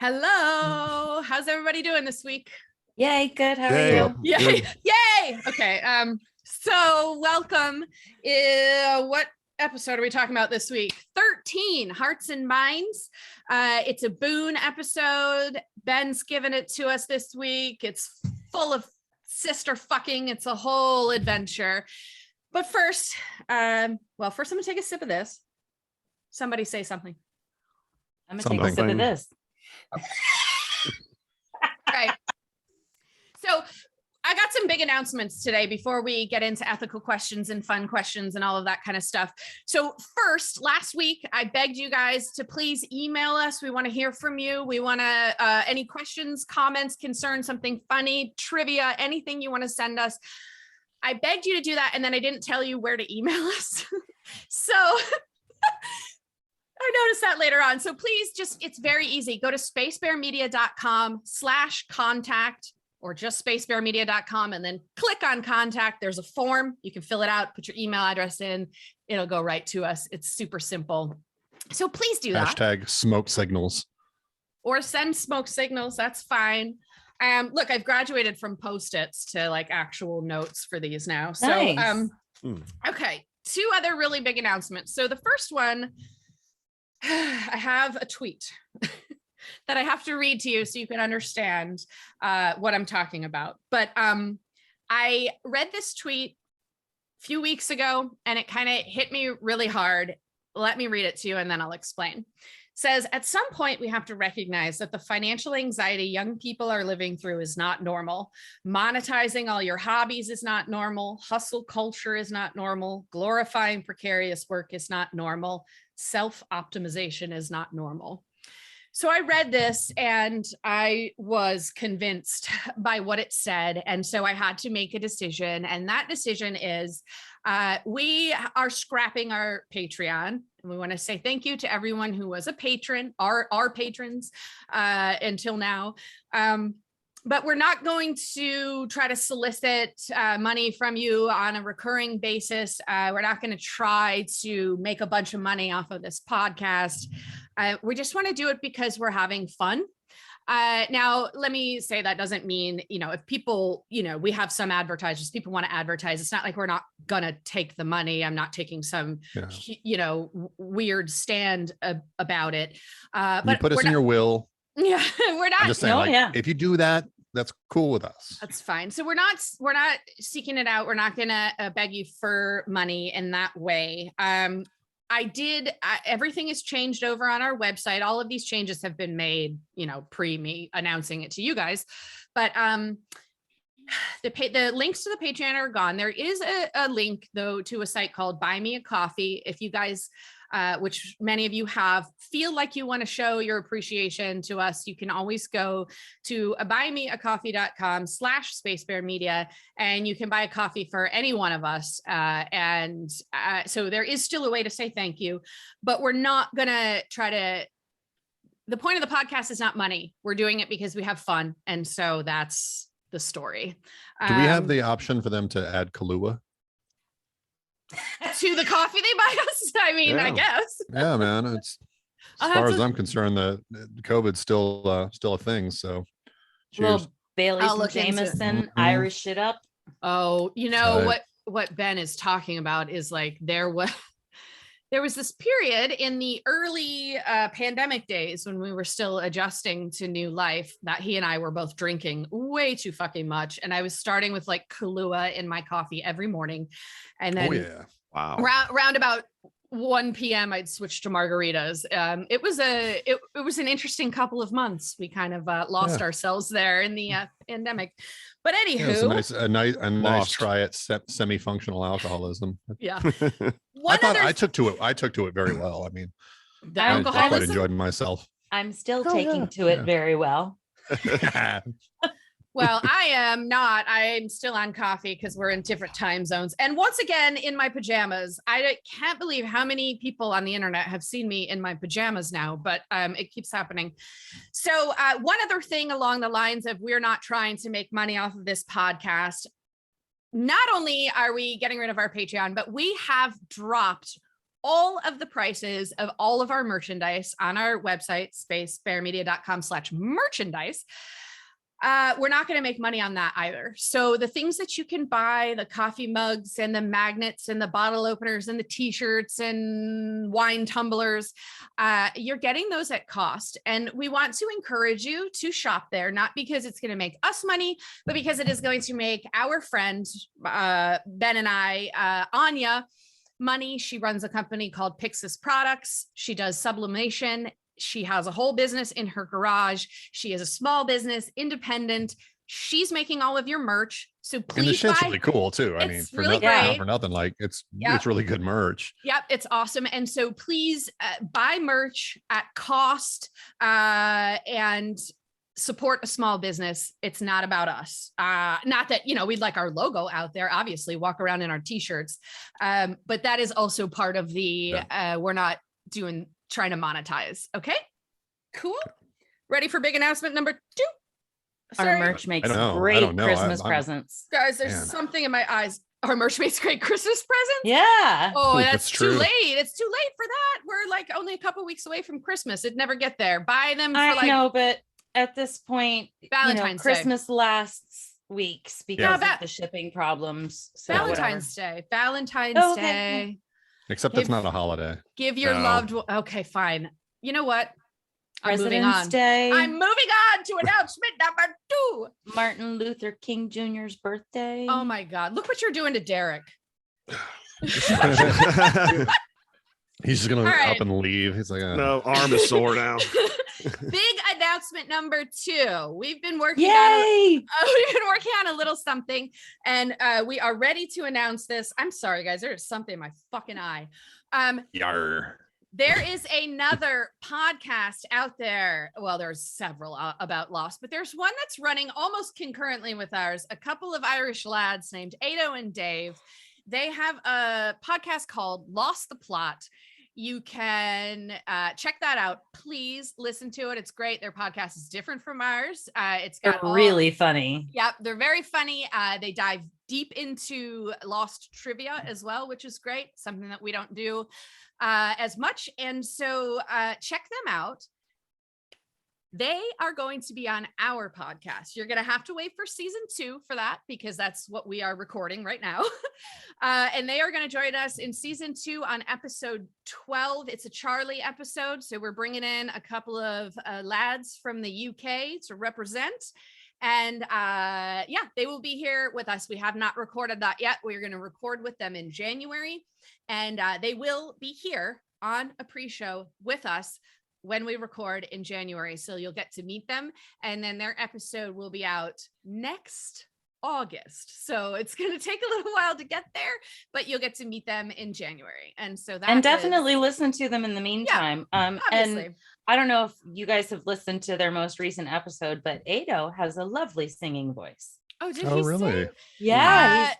Hello. How's everybody doing this week? Yay, good. How are Yay. you? Yay. Yay. Okay. So welcome. What episode are we talking about this week? 13, Hearts and Minds. It's a Boone episode. Ben's given it to us this week. It's full of sister fucking. It's a whole adventure. But first, first I'm gonna take a sip of this. Somebody say something. I'm gonna take a sip of this. Right. So I got some big announcements today before we get into ethical questions and fun questions and all of that kind of stuff. So first, last week, I begged you guys to please email us. We want to hear from you. We want to, any questions, comments, concerns, something funny, trivia, anything you want to send us. I begged you to do that. And then I didn't tell you where to email us. So I noticed that later on. So please it's very easy. Go to spacebearmedia.com/contact or just spacebearmedia.com and then click on contact. There's a form. You can fill it out, put your email address in. It'll go right to us. It's super simple. So please do that. Hashtag smoke signals. Or send smoke signals. That's fine. Look, I've graduated from Post-its to like actual notes for these now. So, nice. Okay. Two other really big announcements. So the first one, I have a tweet that I have to read to you so you can understand what I'm talking about. But I read this tweet a few weeks ago and it kind of hit me really hard. Let me read it to you and then I'll explain. It says, at some point, we have to recognize that the financial anxiety young people are living through is not normal. Monetizing all your hobbies is not normal. Hustle culture is not normal. Glorifying precarious work is not normal. Self-optimization is not normal. So I read this and I was convinced by what it said. And so I had to make a decision. And that decision is we are scrapping our Patreon. And we want to say thank you to everyone who was a patron, our patrons until now. But we're not going to try to solicit money from you on a recurring basis. We're not going to try to make a bunch of money off of this podcast. We just want to do it because we're having fun. Now, let me say that doesn't mean, if people, we have some advertisers, people want to advertise. It's not like we're not going to take the money. I'm not taking some, weird stand about it. But you put us in your will. Yeah, we're not. I'm just saying, if you do that, that's cool with us. That's fine. So we're not seeking it out. We're not going to beg you for money in that way. Everything has changed over on our website. All of these changes have been made, pre me announcing it to you guys. But the links to the Patreon are gone. There is a link though to a site called Buy Me a Coffee. If you guys, which many of you have, feel like you want to show your appreciation to us, you can always go to buymeacoffee.com/spacebearmedia and you can buy a coffee for any one of us. So there is still a way to say thank you, but we're not going to the point of the podcast is not money. We're doing it because we have fun. And so that's the story. Do we have the option for them to add Kahlua to the coffee they buy us? I mean, I guess. Yeah, man. It's as far as I'm concerned, the COVID's still a thing. So cheers. Little Bailey's and Jameson, Irish it up. Oh, what Ben is talking about is like there was this period in the early pandemic days when we were still adjusting to new life that he and I were both drinking way too fucking much. And I was starting with like Kahlua in my coffee every morning. And then round about 1 p.m. I'd switch to margaritas. It was an interesting couple of months. We kind of lost ourselves there in the pandemic. But anywho, a nice try at semi-functional alcoholism. Yeah. I took to it very well. I mean, I quite enjoyed myself. I'm still taking to it very well. Well, I am not. I'm still on coffee because we're in different time zones. And once again, in my pajamas. I can't believe how many people on the internet have seen me in my pajamas now, but it keeps happening. So one other thing along the lines of we're not trying to make money off of this podcast. Not only are we getting rid of our Patreon, but we have dropped all of the prices of all of our merchandise on our website, spacebearmedia.com/merchandise. We're not going to make money on that either. So the things that you can buy, the coffee mugs and the magnets and the bottle openers and the t-shirts and wine tumblers, you're getting those at cost. And we want to encourage you to shop there, not because it's going to make us money, but because it is going to make our friend, Ben and I, Anya, money. She runs a company called Pixis Products. She does sublimation. She has a whole business in her garage. She is a small business, independent. She's making all of your merch. So please And the shit's buy. really cool too. I mean, It's for really nothing, great. for nothing, like it's really good merch. Yep, it's awesome. And so please buy merch at cost and support a small business. It's not about us. Not that, we'd like our logo out there, obviously walk around in our t-shirts. But that is also part of the, we're not trying to monetize. Okay, cool. Ready for big announcement number 2? Sorry. Our merch makes I great don't know. Christmas I'm- presents. Guys, there's something in my eyes. Our merch makes great Christmas presents. Yeah. Oh, Ooh, that's that's too true. late. It's too late for that. We're like only a couple weeks away from Christmas. It'd never get there. Buy them for I know, but at this point, Valentine's Day. Christmas lasts weeks because Yeah. of the shipping problems. So Valentine's Day. Valentine's Oh, okay. Day. Except it's not a holiday. Give your No. loved one. Okay, fine. You know what? I'm moving on. President's Day. I'm moving on to announcement number 2. Martin Luther King Jr.'s birthday. Oh my God. Look what you're doing to Derek. He's just gonna All right. up and leave. He's like, No, arm is sore now. Big announcement number 2. We've been working Yay! on a little something, and we are ready to announce this. I'm sorry, guys. There is something in my fucking eye. yar. There is another podcast out there. Well, there's several about Lost, but there's one that's running almost concurrently with ours. A couple of Irish lads named Ado and Dave. They have a podcast called Lost the Plot. You can check that out. Please listen to it. It's great. Their podcast is different from ours. It's got They're really funny. Yep, they're very funny. They dive deep into Lost trivia as well, which is great. Something that we don't do as much. And so check them out. They are going to be on our podcast. You're going to have to wait for season 2 for that because that's what we are recording right now. And they are going to join us in season 2 on episode 12. It's a Charlie episode. So we're bringing in a couple of lads from the UK to represent. And they will be here with us. We have not recorded that yet. We're going to record with them in January. And they will be here on a pre-show with us when we record in January. So you'll get to meet them. And then their episode will be out next August. So it's going to take a little while to get there, but you'll get to meet them in January. And so that definitely listen to them in the meantime. obviously. And I don't know if you guys have listened to their most recent episode, but Ado has a lovely singing voice. Oh, did Oh, he really? sing? Yeah.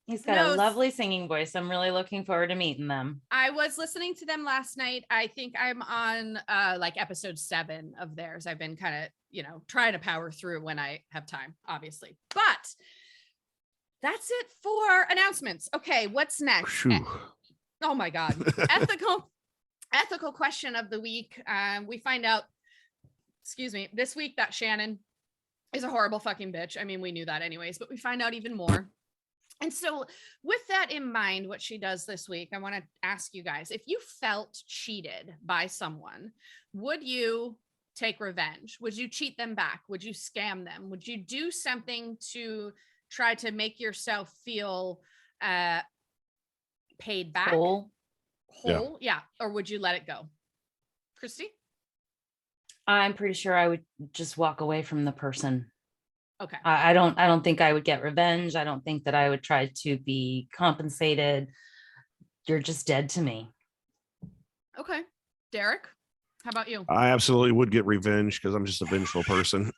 He's got no, a lovely singing voice. I'm really looking forward to meeting them. I was listening to them last night. I think I'm on like episode 7 of theirs. I've been kind of, trying to power through when I have time, obviously. But that's it for announcements. Okay, what's next? Phew. Oh my God. Ethical question of the week. We find out, this week that Shannon is a horrible fucking bitch. I mean, we knew that anyways, but we find out even more. And so with that in mind, what she does this week, I want to ask you guys, if you felt cheated by someone, would you take revenge? Would you cheat them back? Would you scam them? Would you do something to try to make yourself feel paid back? Whole? Yeah. Or would you let it go? Christy? I'm pretty sure I would just walk away from the person. Okay. I don't think I would get revenge. I don't think that I would try to be compensated. You're just dead to me. Okay. Derek, how about you? I absolutely would get revenge because I'm just a vengeful person.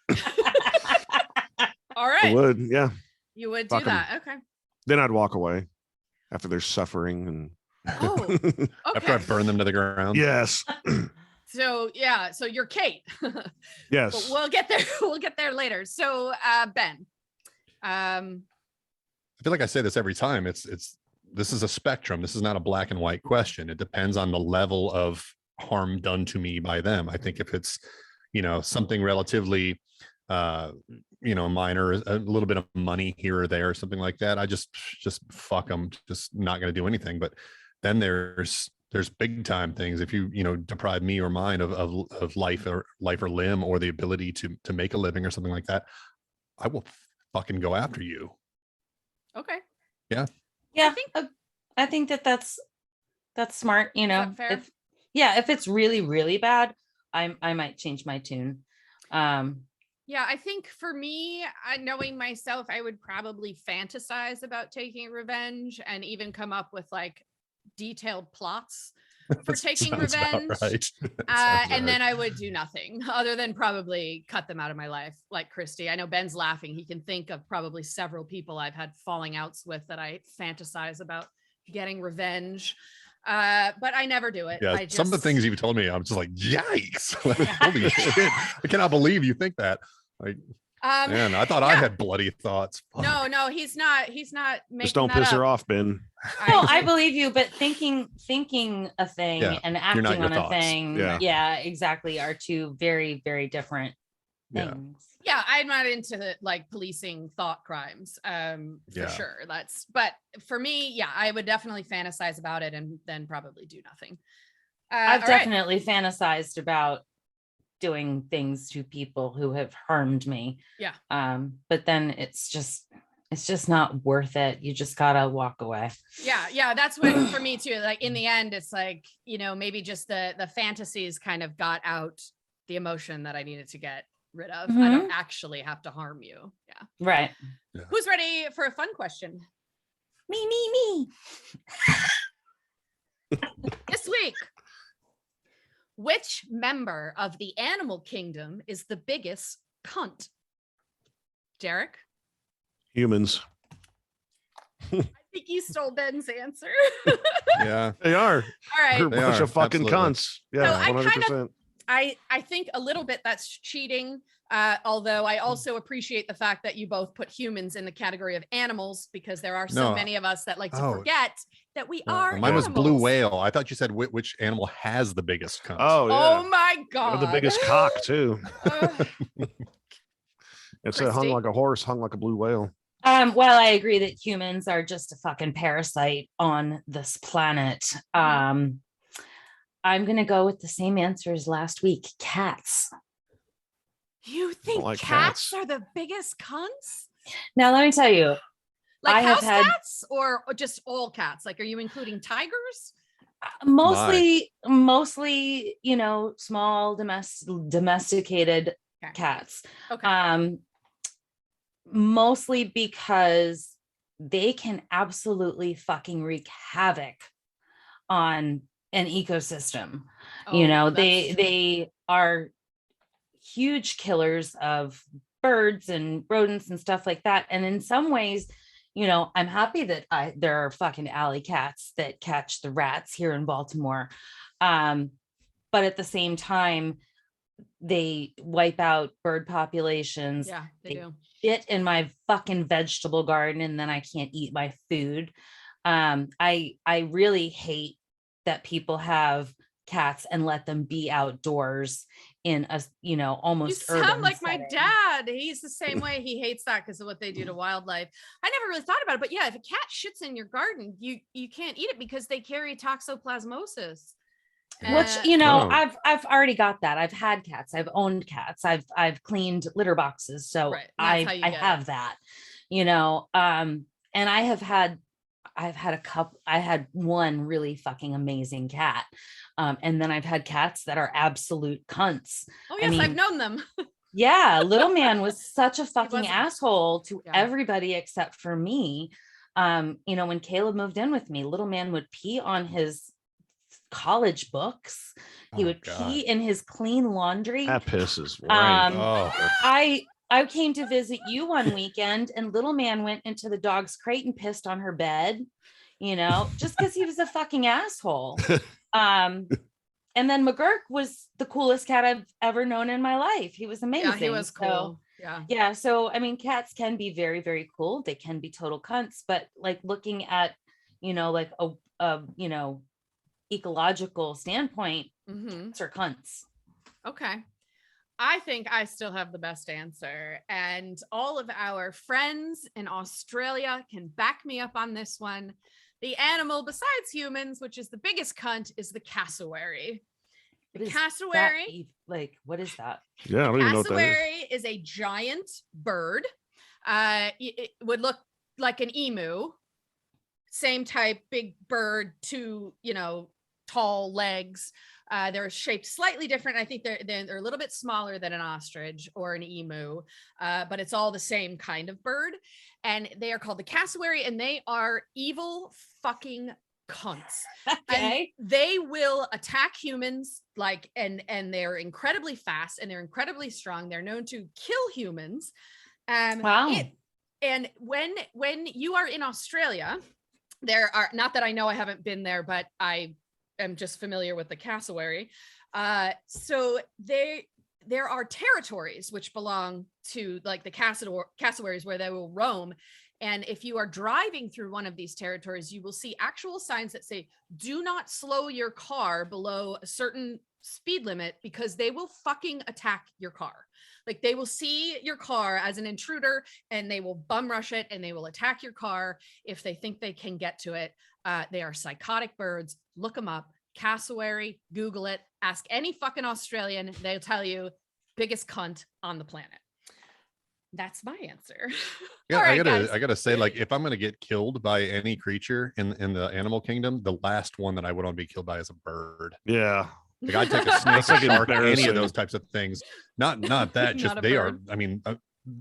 All I right. would, yeah. You would do Fuck 'em. that. Okay. Then I'd walk away after they're suffering and Oh, After I okay. burn them to the ground. yes. So yeah, so you're Kate. But Yes. we'll get there. We'll get there later. So Ben. I feel like I say this every time. It's this is a spectrum. This is not a black and white question. It depends on the level of harm done to me by them. I think if it's, something relatively, minor, a little bit of money here or there, something like that, I just fuck them, just not going to do anything. But then there's big time things. If you, deprive me or mine of life or limb, or the ability to make a living or something like that, I will fucking go after you. Okay. Yeah, I think that's smart. Is that fair? If it's really, really bad, I might change my tune. Yeah, I think for me, knowing myself, I would probably fantasize about taking revenge and even come up with like detailed plots for taking revenge. Right. And then I would do nothing other than probably cut them out of my life, like Christy. I know Ben's laughing. He can think of probably several people I've had falling outs with that I fantasize about getting revenge. But I never do it. Yeah, some of the things you've told me, I'm just like, yikes. Like, holy shit. I cannot believe you think that. Like, man, I thought I had bloody thoughts. Fuck. No, he's not making Just don't piss her off, Ben. No, I believe you, but thinking a thing and acting on a thing, exactly, are two very, very different things. Yeah, I'm not into like policing thought crimes, for sure. But for me, I would definitely fantasize about it and then probably do nothing. I've definitely fantasized about doing things to people who have harmed me. Yeah. But then it's just not worth it. You just gotta walk away. Yeah, that's what for me too. Like in the end, it's like, maybe just the fantasies kind of got out the emotion that I needed to get rid of. I don't actually have to harm you. Yeah. Right. Yeah. Who's ready for a fun question? Me. This week, which member of the animal kingdom is the biggest cunt? Derek? Humans. I think you stole Ben's answer. Yeah. They are. All right. They're a bunch of fucking absolutely. cunts. Yeah, So 100%. I think a little bit that's cheating, although I also appreciate the fact that you both put humans in the category of animals, because there are so many of us that like to forget that we are Mine was blue animals. whale. I thought you said which animal has the biggest cunt. Oh, yeah. Oh my God. They're the biggest cock, too. It's hung Christy? like a horse, hung like a blue whale. Well, I agree that humans are just a fucking parasite on this planet. I'm going to go with the same answer as last week. Cats. You think like cats cats. are the biggest cunts? Now, let me tell you, Like I have house had- cats or just all cats? Like, are you including tigers? mostly, small domesticated Okay. cats. Okay. Mostly because they can absolutely fucking wreak havoc on an ecosystem. They are huge killers of birds and rodents and stuff like that. And in some ways, I'm happy that there are fucking alley cats that catch the rats here in Baltimore. But at the same time, they wipe out bird populations. Yeah, they do. Shit in my fucking vegetable garden, and then I can't eat my food. I really hate that people have cats and let them be outdoors in a almost You sound urban like my setting. dad. He's the same way. He hates that because of what they do to wildlife. I never really thought about it, but yeah, if a cat shits in your garden, you can't eat it because they carry toxoplasmosis. Which Oh. I've already got that. I've had cats. I've owned cats. I've cleaned litter boxes, so Right, that's how you I get have it. that. And I've had a couple. I had one really fucking amazing cat, and then I've had cats that are absolute cunts. Oh yes, I've known them. Yeah, little man was such a fucking wasn't. asshole to Yeah. everybody except for me. When Caleb moved in with me, little man would pee on his college books. He Oh, would God. pee in his clean laundry. That pisses right. Oh, I came to visit you one weekend, and little man went into the dog's crate and pissed on her bed, just because he was a fucking asshole. And then McGurk was the coolest cat I've ever known in my life. He was amazing. Yeah, he was So, cool. Yeah. yeah. So, I mean, cats can be very, very cool. They can be total cunts, but like looking at, like a ecological standpoint, cats are cunts. Okay. I think I still have the best answer, and all of our friends in Australia can back me up on this one. The animal besides humans, which is the biggest cunt, is the cassowary. The cassowary, what is that? Yeah, I don't even know what that is. Cassowary is a giant bird. It would look like an emu, same type, big bird, two, tall legs. They're shaped slightly different. I think they're a little bit smaller than an ostrich or an emu, but it's all the same kind of bird. And they are called the cassowary, and they are evil fucking cunts. Okay. And they will attack humans, and they're incredibly fast and they're incredibly strong. They're known to kill humans. Wow. And when you are in Australia, there are, not that I know, I haven't been there, but I am just familiar with the cassowary. So there are territories which belong to the cassowaries where they will roam. And if you are driving through one of these territories, you will see actual signs that say, do not slow your car below a certain speed limit, because they will fucking attack your car. They will see your car as an intruder and they will bum rush it and they will attack your car if they think they can get to it. They are psychotic birds. Look them up. Cassowary, Google it. Ask any fucking Australian. They'll tell you biggest cunt on the planet. That's my answer. Yeah, All right, I gotta say, if I'm gonna get killed by any creature in the animal kingdom, the last one that I would want to be killed by is a bird. Yeah. I'd take a snake, That's a shark, any embarrassing. of those types of things. Not that, just Not a they are. bird. I mean,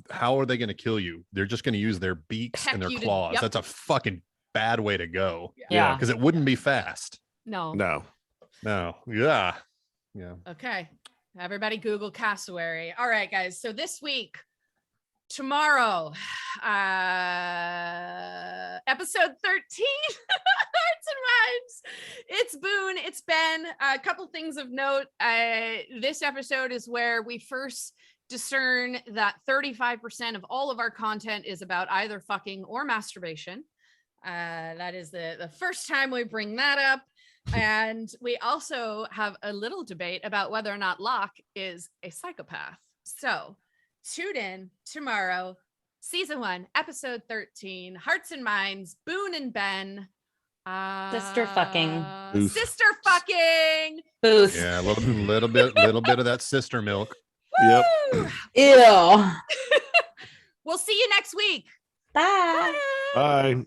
how are they going to kill you? They're just going to use their beaks Peck and their you to- claws. yep. That's a fucking bad way to go, Yeah. because it wouldn't be fast. No. No. Yeah. Okay. Everybody Google cassowary. All right, guys. So this week, tomorrow, episode 13, Hearts and Minds. It's Boone, it's Ben. A couple things of note. This episode is where we first discern that 35% of all of our content is about either fucking or masturbation. That is the first time we bring that up. And we also have a little debate about whether or not Locke is a psychopath. So tune in tomorrow, season 1, episode 13, Hearts and Minds, Boone and Ben. Sister fucking. Oof. Sister fucking. Booth. Yeah. A little bit of that sister milk. Yep. Woo! Ew. We'll see you next week. Bye. Bye.